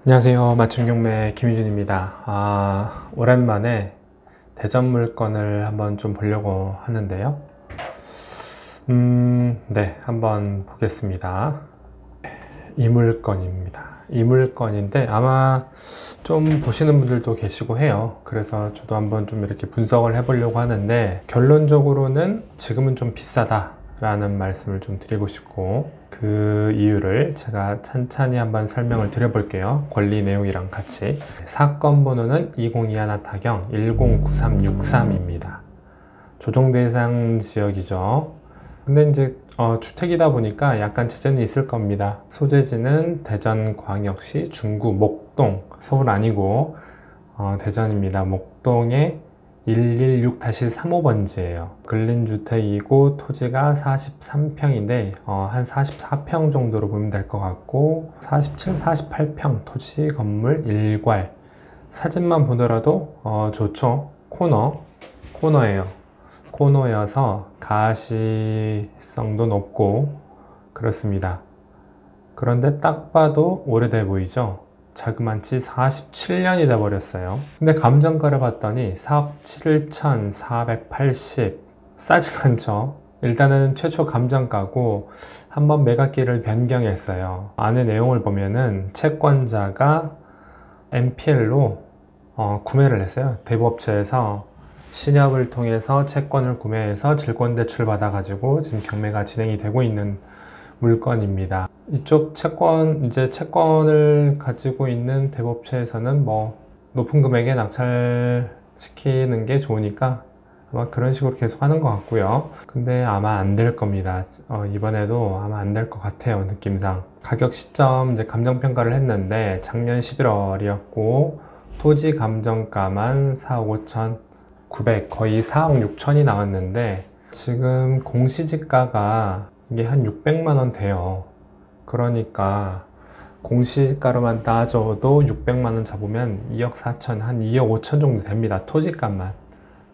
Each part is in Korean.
안녕하세요. 맞춤경매 김유준입니다. 오랜만에 대전 물건을 한번 좀 보려고 하는데요. 네, 한번 보겠습니다. 이 물건입니다. 이 물건인데 아마 좀 보시는 분들도 계시고 해요. 그래서 저도 한번 좀 이렇게 분석을 해보려고 하는데, 결론적으로는 지금은 좀 비싸다 라는 말씀을 좀 드리고 싶고, 그 이유를 제가 찬찬히 한번 설명을 드려볼게요. 권리 내용이랑 같이. 사건 번호는 2021 타경 109363입니다. 조정 대상 지역이죠. 근데 이제 주택이다 보니까 약간 제재는 있을 겁니다. 소재지는 대전광역시 중구 목동, 서울 아니고 대전입니다. 목동에 116-35번지예요. 근린주택이고 토지가 43평인데 한 44평 정도로 보면 될 것 같고, 47, 48평 토지 건물 1괄. 사진만 보더라도 좋죠. 코너예요. 코너여서 가시성도 높고 그렇습니다. 그런데 딱 봐도 오래돼 보이죠? 자그만치 47년이 돼 버렸어요. 근데 감정가를 봤더니 4억 7,480. 싸진 않죠? 일단은 최초 감정가고 한번 매각기를 변경했어요. 안에 내용을 보면은 채권자가 MPL로 구매를 했어요. 대부업체에서 신협을 통해서 채권을 구매해서 질권대출 받아가지고 지금 경매가 진행이 되고 있는 물건입니다. 이쪽 채권을 가지고 있는 대부업체에서는 뭐 높은 금액에 낙찰시키는 게 좋으니까 아마 그런 식으로 계속 하는 것 같고요. 근데 아마 안 될 겁니다. 이번에도 아마 안 될 것 같아요, 느낌상. 가격 시점 이제 감정평가를 했는데 작년 11월이었고 토지 감정가만 4억 5천 900, 거의 4억 6천이 나왔는데 지금 공시지가가 이게 한 600만 원 돼요. 그러니까 공시지가로만 따져도 600만 원 잡으면 2억 4천, 한 2억 5천 정도 됩니다. 토지값만.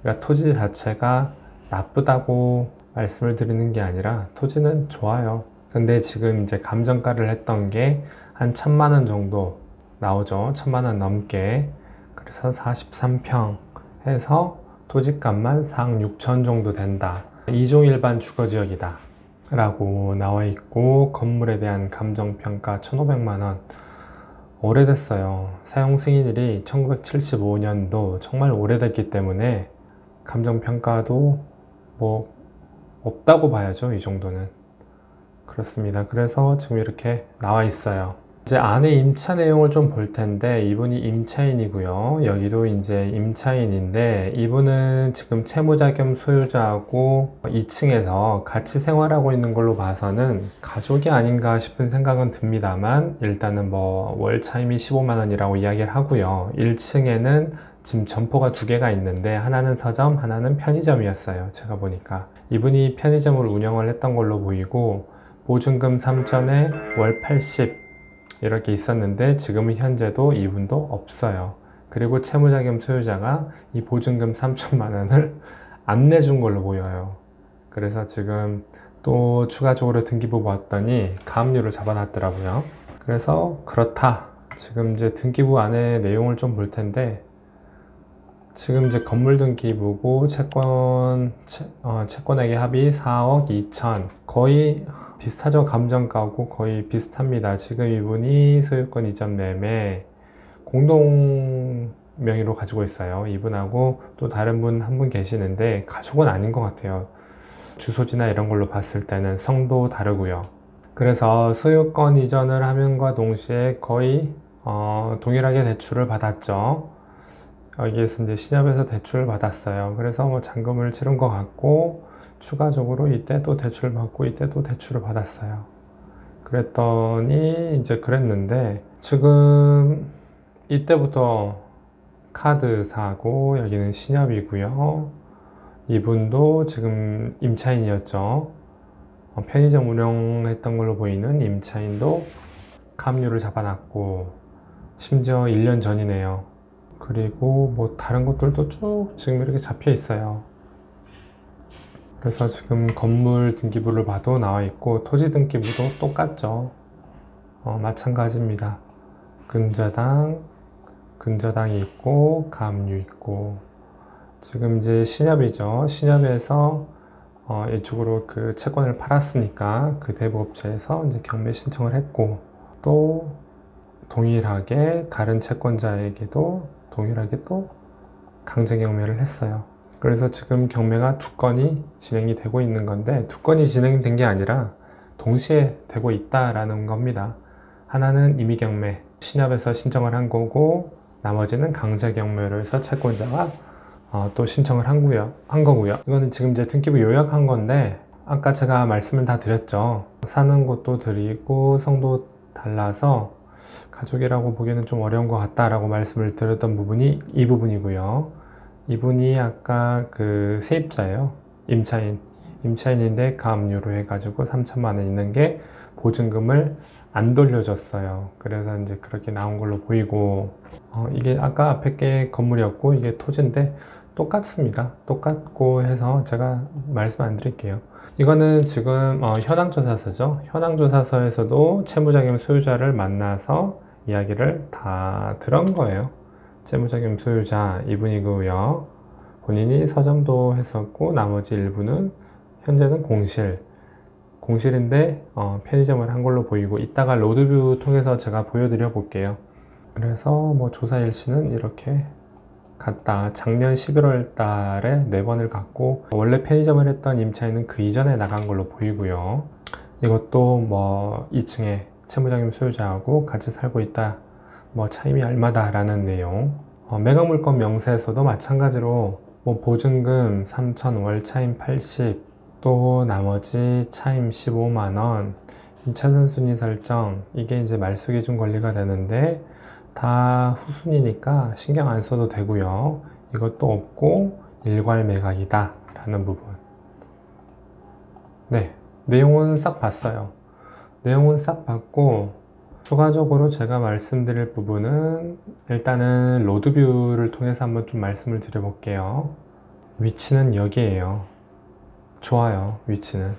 그러니까 토지 자체가 나쁘다고 말씀을 드리는 게 아니라 토지는 좋아요. 근데 지금 이제 감정가를 했던 게 한 1,000만 원 정도 나오죠. 1,000만 원 넘게. 그래서 43평 해서 토지값만 4억 6천 정도 된다. 2종 일반 주거지역이다 라고 나와 있고, 건물에 대한 감정평가 1,500만 원. 오래됐어요. 사용 승인일이 1975년도, 정말 오래됐기 때문에 감정평가도 뭐 없다고 봐야죠. 이 정도는. 그렇습니다. 그래서 지금 이렇게 나와 있어요. 이제 안에 임차 내용을 좀 볼 텐데, 이분이 임차인이고요. 여기도 이제 임차인인데, 이분은 지금 채무자 겸 소유자하고 2층에서 같이 생활하고 있는 걸로 봐서는 가족이 아닌가 싶은 생각은 듭니다만, 일단은 뭐 월 차임이 15만 원이라고 이야기를 하고요. 1층에는 지금 점포가 2개가 있는데 하나는 서점, 하나는 편의점이었어요. 제가 보니까 이분이 편의점을 운영을 했던 걸로 보이고, 보증금 3천에 월 80 이렇게 있었는데 지금은 현재도 이분도 없어요. 그리고 채무자 겸 소유자가 이 보증금 3천만 원을 안 내준 걸로 보여요. 그래서 지금 또 추가적으로 등기부 봤더니 가압류를 잡아놨더라고요. 그래서 그렇다. 지금 이제 등기부 안에 내용을 좀 볼 텐데, 지금 이제 건물 등기부고 채권액의 합이 4억 2천, 거의 비슷하죠. 감정가고 거의 비슷합니다. 지금 이분이 소유권 이전 매매 공동 명의로 가지고 있어요. 이분하고 또 다른 분 한 분 계시는데 가족은 아닌 것 같아요. 주소지나 이런 걸로 봤을 때는 성도 다르고요. 그래서 소유권 이전을 하면과 동시에 거의 동일하게 대출을 받았죠. 여기에서 이제 신협에서 대출을 받았어요. 그래서 뭐 잔금을 치른 것 같고, 추가적으로 이때 또 대출을 받고 이때 또 대출을 받았어요. 그랬더니 이제 그랬는데, 지금 이때부터 카드 사고, 여기는 신협이고요. 이분도 지금 임차인이었죠. 편의점 운영했던 걸로 보이는 임차인도 가압류를 잡아놨고, 심지어 1년 전이네요. 그리고 뭐 다른 것들도 쭉 지금 이렇게 잡혀 있어요. 그래서 지금 건물 등기부를 봐도 나와 있고, 토지 등기부도 똑같죠. 마찬가지입니다. 근저당이 있고 가압류 있고, 지금 이제 신협이죠. 신협에서 이쪽으로 그 채권을 팔았으니까 그 대부업체에서 이제 경매 신청을 했고, 또 동일하게 다른 채권자에게도 동일하게 또 강제 경매를 했어요. 그래서 지금 경매가 두 건이 진행이 되고 있는 건데, 두 건이 진행된 게 아니라 동시에 되고 있다라는 겁니다. 하나는 임의 경매, 신협에서 신청을 한 거고, 나머지는 강제 경매로 해서 채권자가 또 신청을 한 거고요. 이거는 지금 이제 등기부 요약한 건데, 아까 제가 말씀을 다 드렸죠. 사는 곳도 드리고 성도 달라서 가족이라고 보기에는 좀 어려운 것 같다라고 말씀을 드렸던 부분이 이 부분이고요. 이분이 아까 그 세입자예요. 임차인인데 가압류로 해가지고 3천만 원 있는 게 보증금을 안 돌려줬어요. 그래서 이제 그렇게 나온 걸로 보이고, 이게 아까 앞에 게 건물이었고 이게 토지인데 똑같습니다. 똑같고 해서 제가 말씀 안 드릴게요. 이거는 지금 현황조사서죠. 현황조사서에서도 채무자금 소유자를 만나서 이야기를 다 들은 거예요. 채무자금 소유자 이분이고요. 본인이 서점도 했었고, 나머지 일부는 현재는 공실인데 편의점을 한 걸로 보이고, 이따가 로드뷰 통해서 제가 보여드려 볼게요. 그래서 뭐 조사 일시는 이렇게 갔다. 작년 11월 달에 4번을 갔고, 원래 편의점을 했던 임차인은 그 이전에 나간 걸로 보이고요. 이것도 뭐 2층에 채무자금 소유자하고 같이 살고 있다, 뭐 차임이 얼마다 라는 내용. 매각물건 명세에서도 마찬가지로 뭐 보증금 3천, 월 차임 80, 또 나머지 차임 15만원, 차선순위 설정, 이게 이제 말소기준 권리가 되는데 다 후순위니까 신경 안 써도 되고요. 이것도 없고 일괄 매각이다 라는 부분. 네, 내용은 싹 봤어요. 내용은 싹 봤고, 추가적으로 제가 말씀드릴 부분은 일단은 로드뷰를 통해서 한번 좀 말씀을 드려볼게요. 위치는 여기에요. 좋아요. 위치는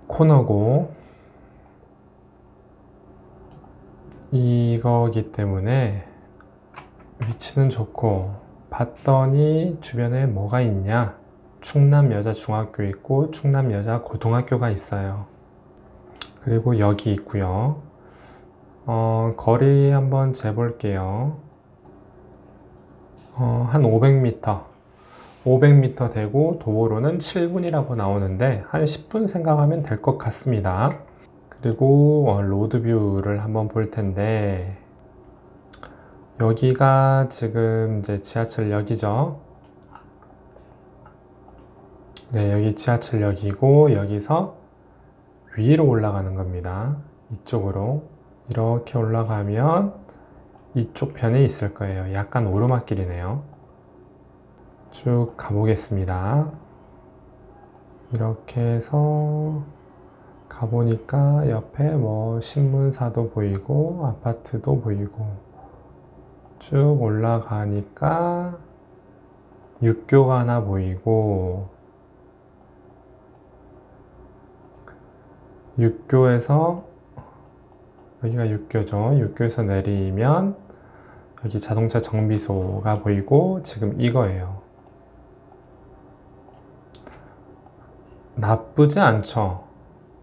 코너고 이거기 때문에 위치는 좋고, 봤더니 주변에 뭐가 있냐, 충남 여자 중학교 있고 충남 여자 고등학교가 있어요. 그리고 여기 있고요. 거리 한번 재볼게요. 한 500m 되고 도보로는 7분이라고 나오는데 한 10분 생각하면 될 것 같습니다. 그리고 로드뷰를 한번 볼 텐데, 여기가 지금 이제 지하철역이죠. 네, 여기 지하철역이고, 여기서 위로 올라가는 겁니다. 이쪽으로 이렇게 올라가면 이쪽 편에 있을 거예요. 약간 오르막길이네요. 쭉 가보겠습니다. 이렇게 해서 가보니까 옆에 뭐 신문사도 보이고 아파트도 보이고, 쭉 올라가니까 육교가 하나 보이고, 육교에서, 여기가 육교죠. 육교에서 내리면 여기 자동차 정비소가 보이고, 지금 이거예요. 나쁘지 않죠.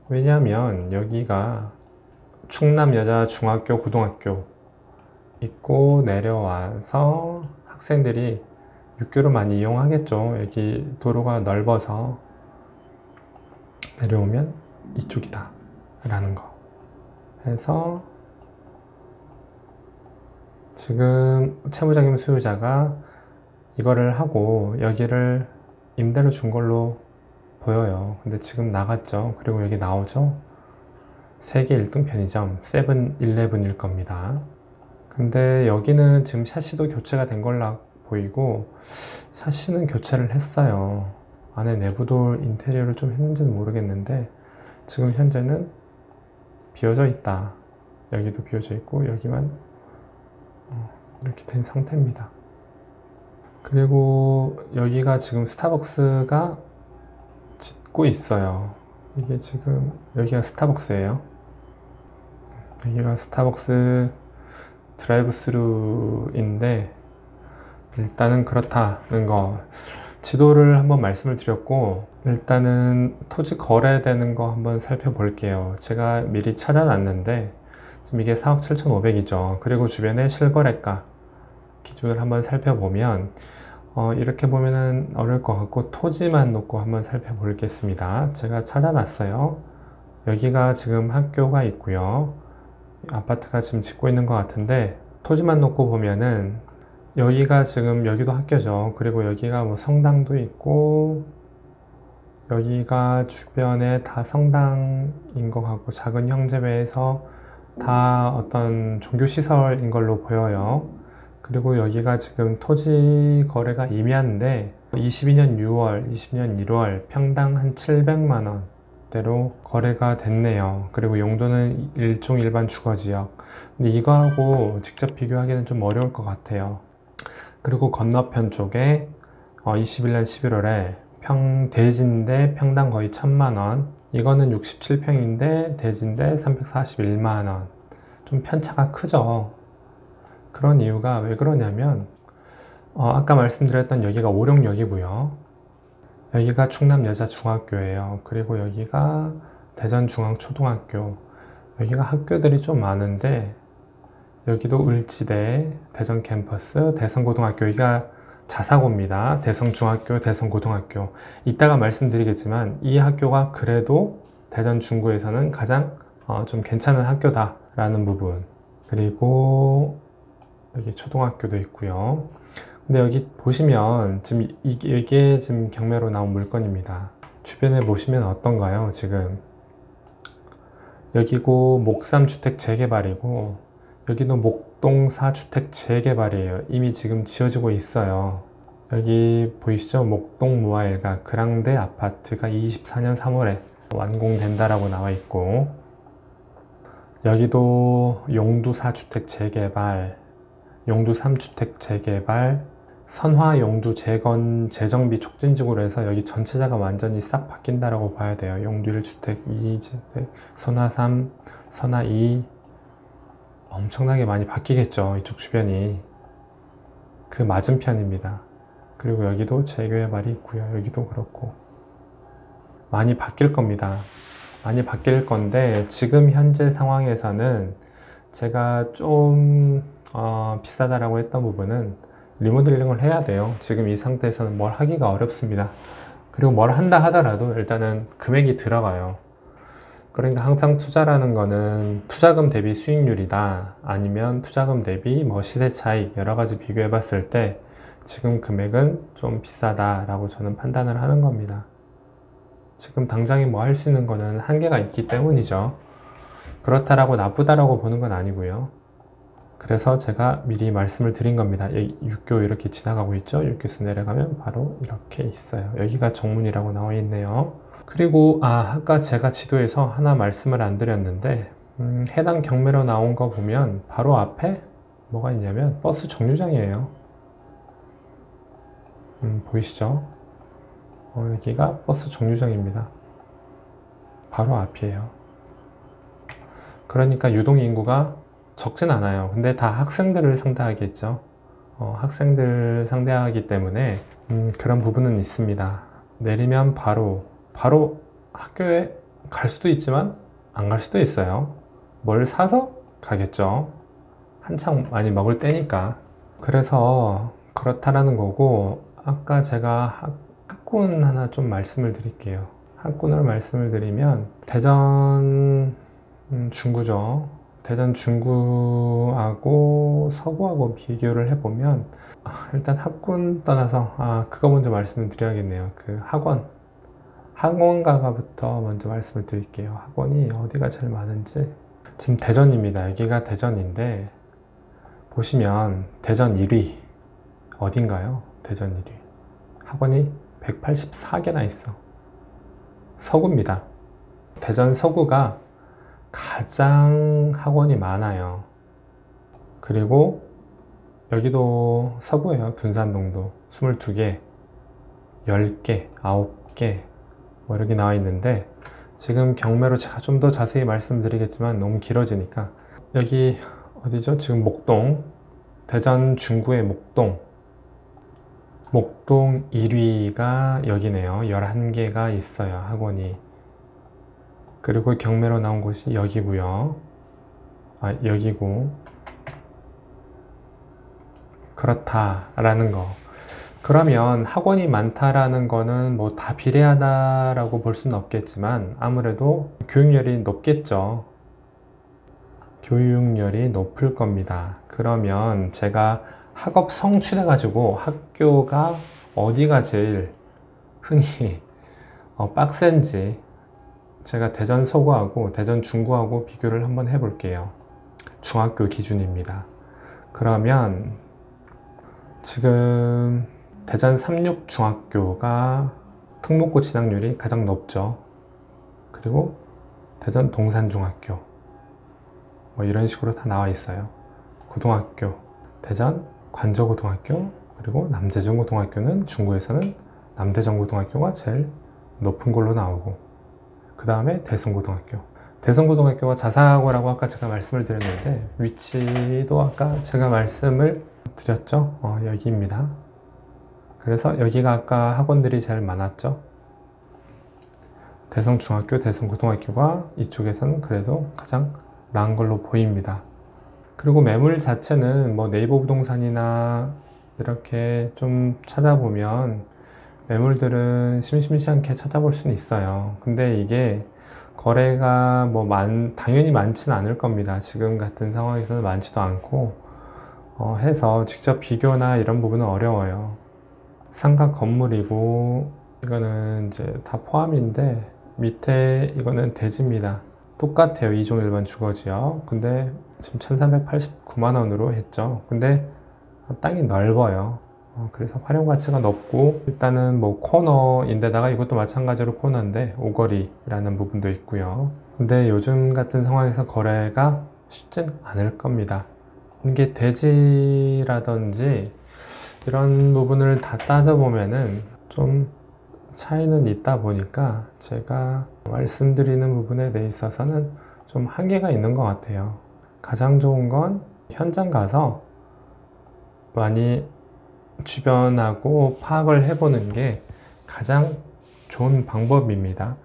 왜냐하면 여기가 충남 여자 중학교 고등학교 있고, 내려와서 학생들이 육교를 많이 이용하겠죠. 여기 도로가 넓어서 내려오면 이쪽이다 라는 거 해서, 지금 채무자금 소유자가 이거를 하고 여기를 임대로 준 걸로 보여요. 근데 지금 나갔죠. 그리고 여기 나오죠. 세계 1등 편의점 세븐일레븐일 겁니다. 근데 여기는 지금 샤시도 교체가 된 걸로 보이고, 샤시는 교체를 했어요. 안에 내부도 인테리어를 좀 했는지는 모르겠는데 지금 현재는 비어져 있다. 여기도 비어져 있고 여기만 이렇게 된 상태입니다. 그리고 여기가 지금 스타벅스가 짓고 있어요. 이게 지금 여기가 스타벅스예요. 여기가 스타벅스 드라이브 스루인데 일단은 그렇다는 거 지도를 한번 말씀을 드렸고, 일단은 토지 거래되는 거 한번 살펴볼게요. 제가 미리 찾아놨는데 지금 이게 4억 7,500이죠. 그리고 주변에 실거래가 기준을 한번 살펴보면 이렇게 보면은 어려울 것 같고 토지만 놓고 한번 살펴보겠습니다. 제가 찾아놨어요. 여기가 지금 학교가 있고요. 아파트가 지금 짓고 있는 것 같은데 토지만 놓고 보면은 여기가 지금 여기도 학교죠. 그리고 여기가 뭐 성당도 있고 여기가 주변에 다 성당인 것 같고 작은 형제배에서 다 어떤 종교시설인 걸로 보여요. 그리고 여기가 지금 토지 거래가 임야인데 22년 6월, 20년 1월 평당 한 700만 원대로 거래가 됐네요. 그리고 용도는 일종 일반 주거지역. 근데 이거하고 직접 비교하기는 좀 어려울 것 같아요. 그리고 건너편 쪽에 21년 11월에 대지인데 평당 거의 1000만 원. 이거는 67평인데 대지인데 341만 원. 좀 편차가 크죠. 그런 이유가 왜 그러냐면 아까 말씀드렸던 여기가 오룡역이고요. 여기가 충남여자중학교예요. 그리고 여기가 대전중앙초등학교. 여기가 학교들이 좀 많은데 여기도 을지대, 대전 캠퍼스, 대성고등학교. 여기가 자사고입니다. 대성중학교, 대성고등학교. 이따가 말씀드리겠지만 이 학교가 그래도 대전 중구에서는 가장 좀 괜찮은 학교다라는 부분. 그리고 여기 초등학교도 있고요. 근데 여기 보시면 지금 이게 지금 경매로 나온 물건입니다. 주변에 보시면 어떤가요? 지금 여기고 목삼주택 재개발이고 여기도 목동 4주택 재개발이에요. 이미 지금 지어지고 있어요. 여기 보이시죠? 목동 무아일가 그랑데 아파트가 24년 3월에 완공된다라고 나와 있고 여기도 용두 4주택 재개발, 용두 3주택 재개발, 선화 용두 재정비 촉진지구로 해서 여기 전체자가 완전히 싹 바뀐다라고 봐야 돼요. 용두 1주택, 2주택, 선화 3, 선화 2 엄청나게 많이 바뀌겠죠. 이쪽 주변이. 그 맞은편입니다. 그리고 여기도 재개발이 있고요. 여기도 그렇고 많이 바뀔 겁니다. 많이 바뀔 건데 지금 현재 상황에서는 제가 좀 비싸다라고 했던 부분은 리모델링을 해야 돼요. 지금 이 상태에서는 뭘 하기가 어렵습니다. 그리고 뭘 한다 하더라도 일단은 금액이 들어가요. 그러니까 항상 투자라는 거는 투자금 대비 수익률이다 아니면 투자금 대비 뭐 시세 차익 여러 가지 비교해 봤을 때 지금 금액은 좀 비싸다 라고 저는 판단을 하는 겁니다. 지금 당장에 뭐 할 수 있는 거는 한계가 있기 때문이죠. 그렇다라고 나쁘다라고 보는 건 아니고요. 그래서 제가 미리 말씀을 드린 겁니다. 6교 이렇게 지나가고 있죠. 6교에서 내려가면 바로 이렇게 있어요. 여기가 정문이라고 나와 있네요. 그리고 아까 제가 지도에서 하나 말씀을 안 드렸는데 해당 경매로 나온 거 보면 바로 앞에 뭐가 있냐면 버스 정류장이에요. 보이시죠? 여기가 버스 정류장입니다. 바로 앞이에요. 그러니까 유동인구가 적진 않아요. 근데 다 학생들을 상대하겠죠. 학생들 상대하기 때문에 그런 부분은 있습니다. 내리면 바로 학교에 갈 수도 있지만 안 갈 수도 있어요. 뭘 사서 가겠죠. 한창 많이 먹을 때니까. 그래서 그렇다라는 거고 아까 제가 학군 하나 좀 말씀을 드릴게요. 학군을 말씀을 드리면 대전 중구죠. 대전 중구하고 서구하고 비교를 해보면 일단 학군 떠나서 그거 먼저 말씀을 드려야겠네요. 그 학원가부터 먼저 말씀을 드릴게요. 학원이 어디가 제일 많은지. 지금 대전입니다. 여기가 대전인데 보시면 대전 1위 어딘가요? 대전 1위 학원이 184개나 있어. 서구입니다. 대전 서구가 가장 학원이 많아요. 그리고 여기도 서구예요. 둔산동도 22개, 10개, 9개 뭐 이렇게 나와 있는데 지금 경매로 제가 좀 더 자세히 말씀드리겠지만 너무 길어지니까 여기 어디죠? 지금 목동, 대전 중구의 목동 1위가 여기네요. 11개가 있어요, 학원이. 그리고 경매로 나온 곳이 여기고요. 여기고. 그렇다라는 거. 그러면 학원이 많다라는 거는 뭐 다 비례하다라고 볼 수는 없겠지만 아무래도 교육열이 높겠죠. 교육열이 높을 겁니다. 그러면 제가 학업 성취해 가지고 학교가 어디가 제일 흔히 빡센지 제가 대전 서구하고 대전 중구하고 비교를 한번 해 볼게요. 중학교 기준입니다. 그러면 지금 대전 삼육중학교가 특목고 진학률이 가장 높죠. 그리고 대전 동산중학교 뭐 이런 식으로 다 나와 있어요. 고등학교 대전 관저고등학교 그리고 남대전고등학교는 중구에서는 남대전고등학교가 제일 높은 걸로 나오고 그 다음에 대성고등학교. 대성고등학교가 자사고라고 아까 제가 말씀을 드렸는데 위치도 아까 제가 말씀을 드렸죠. 여기입니다. 그래서 여기가 아까 학원들이 제일 많았죠. 대성중학교, 대성고등학교가 이쪽에서는 그래도 가장 나은 걸로 보입니다. 그리고 매물 자체는 뭐 네이버 부동산이나 이렇게 좀 찾아보면 매물들은 심심치 않게 찾아볼 수는 있어요. 근데 이게 거래가 뭐 당연히 많지는 않을 겁니다. 지금 같은 상황에서는 많지도 않고 해서 직접 비교나 이런 부분은 어려워요. 삼각 건물이고 이거는 이제 다 포함인데 밑에 이거는 대지입니다. 똑같아요. 2종 일반 주거지요. 근데 지금 1389만 원으로 했죠. 근데 땅이 넓어요. 그래서 활용 가치가 높고 일단은 뭐 코너인데다가 이것도 마찬가지로 코너인데 오거리라는 부분도 있고요. 근데 요즘 같은 상황에서 거래가 쉽진 않을 겁니다. 이게 대지라든지 이런 부분을 다 따져보면은 좀 차이는 있다 보니까 제가 말씀드리는 부분에 대해 있어서는 좀 한계가 있는 것 같아요. 가장 좋은 건 현장 가서 많이 주변하고 파악을 해보는 게 가장 좋은 방법입니다.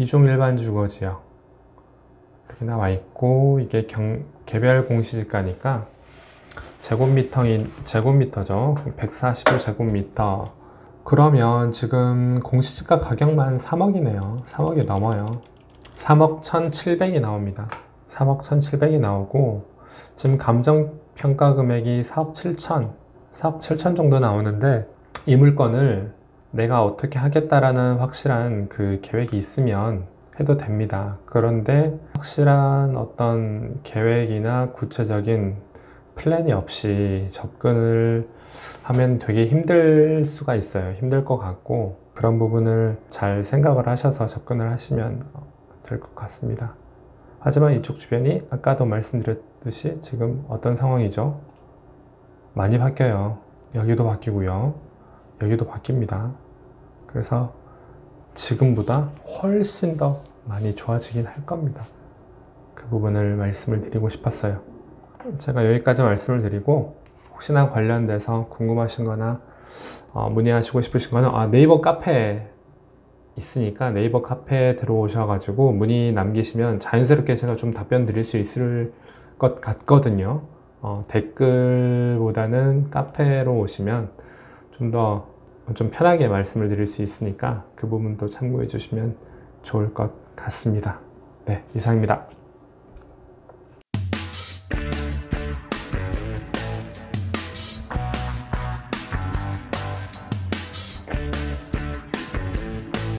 2종 일반 주거지요. 이렇게 나와 있고 이게 개별 공시지가니까 제곱미터죠. 145제곱미터. 그러면 지금 공시지가 가격만 3억이네요. 3억이 넘어요. 3억 1,700이 나옵니다. 3억 1,700이 나오고 지금 감정평가 금액이 4억 7천 4억 7천 정도 나오는데 이 물건을 내가 어떻게 하겠다라는 확실한 그 계획이 있으면 해도 됩니다. 그런데 확실한 어떤 계획이나 구체적인 플랜이 없이 접근을 하면 되게 힘들 수가 있어요. 힘들 것 같고 그런 부분을 잘 생각을 하셔서 접근을 하시면 될 것 같습니다. 하지만 이쪽 주변이 아까도 말씀드렸듯이 지금 어떤 상황이죠? 많이 바뀌어요. 여기도 바뀌고요. 여기도 바뀝니다. 그래서 지금보다 훨씬 더 많이 좋아지긴 할 겁니다. 그 부분을 말씀을 드리고 싶었어요. 제가 여기까지 말씀을 드리고 혹시나 관련돼서 궁금하신 거나 문의하시고 싶으신 거는 네이버 카페에 있으니까 네이버 카페에 들어오셔가지고 문의 남기시면 자연스럽게 제가 좀 답변 드릴 수 있을 것 같거든요. 댓글보다는 카페로 오시면 좀 더 좀 편하게 말씀을 드릴 수 있으니까 그 부분도 참고해 주시면 좋을 것 같습니다. 네, 이상입니다.